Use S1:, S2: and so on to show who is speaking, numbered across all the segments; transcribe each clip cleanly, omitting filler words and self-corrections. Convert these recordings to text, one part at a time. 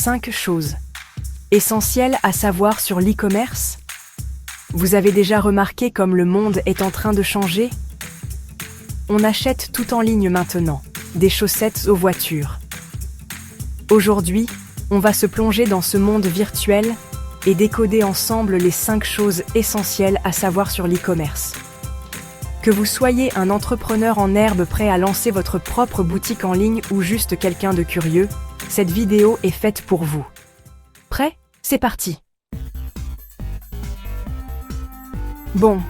S1: 5 choses essentielles à savoir sur l'e-commerce. Vous avez déjà remarqué comme le monde est en train de changer? On achète tout en ligne maintenant, des chaussettes aux voitures. Aujourd'hui, on va se plonger dans ce monde virtuel et décoder ensemble les 5 choses essentielles à savoir sur l'e-commerce. Que vous soyez un entrepreneur en herbe prêt à lancer votre propre boutique en ligne ou juste quelqu'un de curieux, cette vidéo est faite pour vous. Prêt? C'est parti! Bon,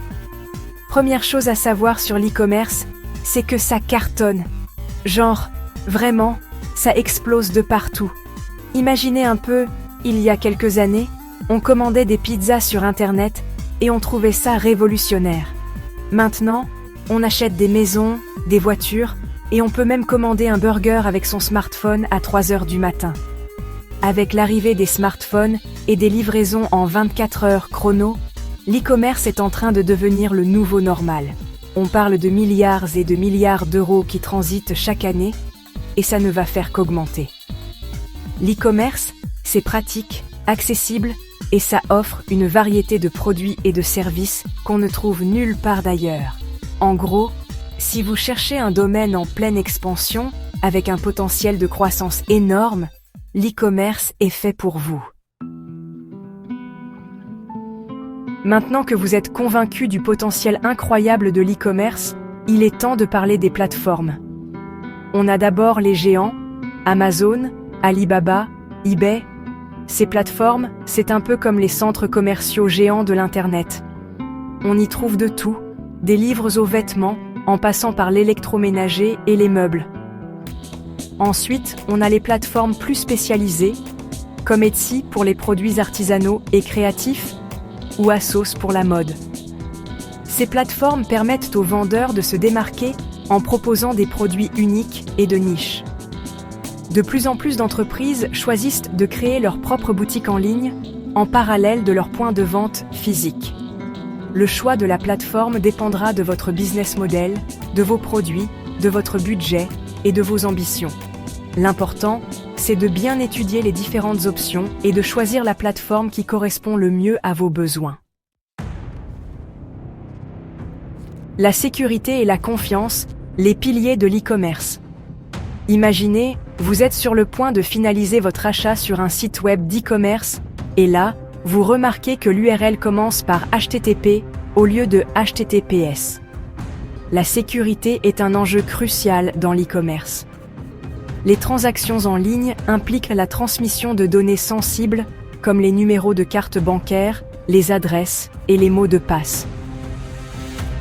S1: première chose à savoir sur l'e-commerce, c'est que ça cartonne. Genre, vraiment, ça explose de partout. Imaginez un peu, il y a quelques années, on commandait des pizzas sur Internet et on trouvait ça révolutionnaire. Maintenant, on achète des maisons, des voitures et on peut même commander un burger avec son smartphone à 3 heures du matin. Avec l'arrivée des smartphones et des livraisons en 24 heures chrono, l'e-commerce est en train de devenir le nouveau normal. On parle de milliards et de milliards d'euros qui transitent chaque année et ça ne va faire qu'augmenter. L'e-commerce, c'est pratique, accessible et ça offre une variété de produits et de services qu'on ne trouve nulle part d'ailleurs. En gros, si vous cherchez un domaine en pleine expansion, avec un potentiel de croissance énorme, l'e-commerce est fait pour vous. Maintenant que vous êtes convaincu du potentiel incroyable de l'e-commerce, il est temps de parler des plateformes. On a d'abord les géants, Amazon, Alibaba, eBay. Ces plateformes, c'est un peu comme les centres commerciaux géants de l'Internet. On y trouve de tout, des livres aux vêtements, en passant par l'électroménager et les meubles. Ensuite, on a les plateformes plus spécialisées, comme Etsy pour les produits artisanaux et créatifs, ou ASOS pour la mode. Ces plateformes permettent aux vendeurs de se démarquer en proposant des produits uniques et de niche. De plus en plus d'entreprises choisissent de créer leur propre boutique en ligne en parallèle de leur point de vente physique. Le choix de la plateforme dépendra de votre business model, de vos produits, de votre budget et de vos ambitions. L'important, c'est de bien étudier les différentes options et de choisir la plateforme qui correspond le mieux à vos besoins. La sécurité et la confiance, les piliers de l'e-commerce. Imaginez, vous êtes sur le point de finaliser votre achat sur un site web d'e-commerce, et là, vous remarquez que l'URL commence par HTTP au lieu de HTTPS. La sécurité est un enjeu crucial dans l'e-commerce. Les transactions en ligne impliquent la transmission de données sensibles, comme les numéros de carte bancaire, les adresses et les mots de passe.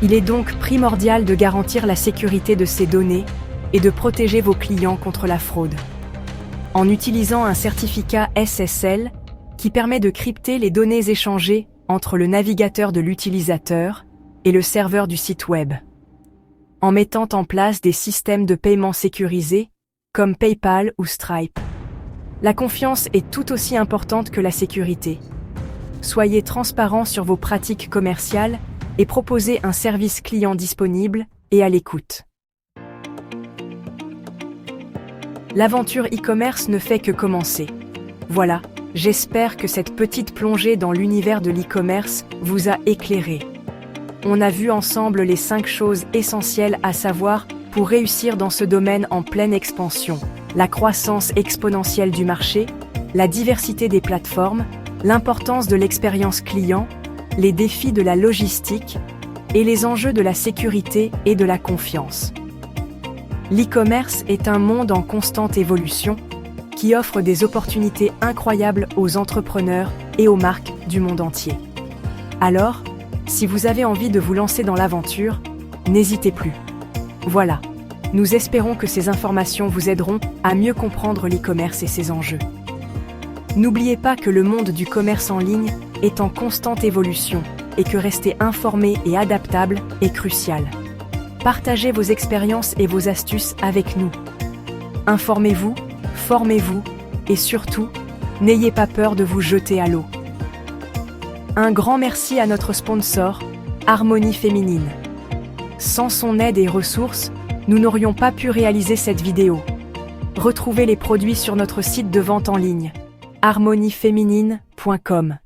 S1: Il est donc primordial de garantir la sécurité de ces données et de protéger vos clients contre la fraude. En utilisant un certificat SSL qui permet de crypter les données échangées entre le navigateur de l'utilisateur et le serveur du site web. En mettant en place des systèmes de paiement sécurisés, comme PayPal ou Stripe. La confiance est tout aussi importante que la sécurité. Soyez transparent sur vos pratiques commerciales et proposez un service client disponible et à l'écoute. L'aventure e-commerce ne fait que commencer. Voilà, j'espère que cette petite plongée dans l'univers de l'e-commerce vous a éclairé. On a vu ensemble les 5 choses essentielles à savoir pour réussir dans ce domaine en pleine expansion. La croissance exponentielle du marché, la diversité des plateformes, l'importance de l'expérience client, les défis de la logistique et les enjeux de la sécurité et de la confiance. L'e-commerce est un monde en constante évolution qui offre des opportunités incroyables aux entrepreneurs et aux marques du monde entier. Alors, si vous avez envie de vous lancer dans l'aventure, n'hésitez plus. Voilà, nous espérons que ces informations vous aideront à mieux comprendre l'e-commerce et ses enjeux. N'oubliez pas que le monde du commerce en ligne est en constante évolution et que rester informé et adaptable est crucial. Partagez vos expériences et vos astuces avec nous. Informez-vous, formez-vous et surtout, n'ayez pas peur de vous jeter à l'eau. Un grand merci à notre sponsor, Harmonie Féminine. Sans son aide et ressources, nous n'aurions pas pu réaliser cette vidéo. Retrouvez les produits sur notre site de vente en ligne, harmonieféminine.com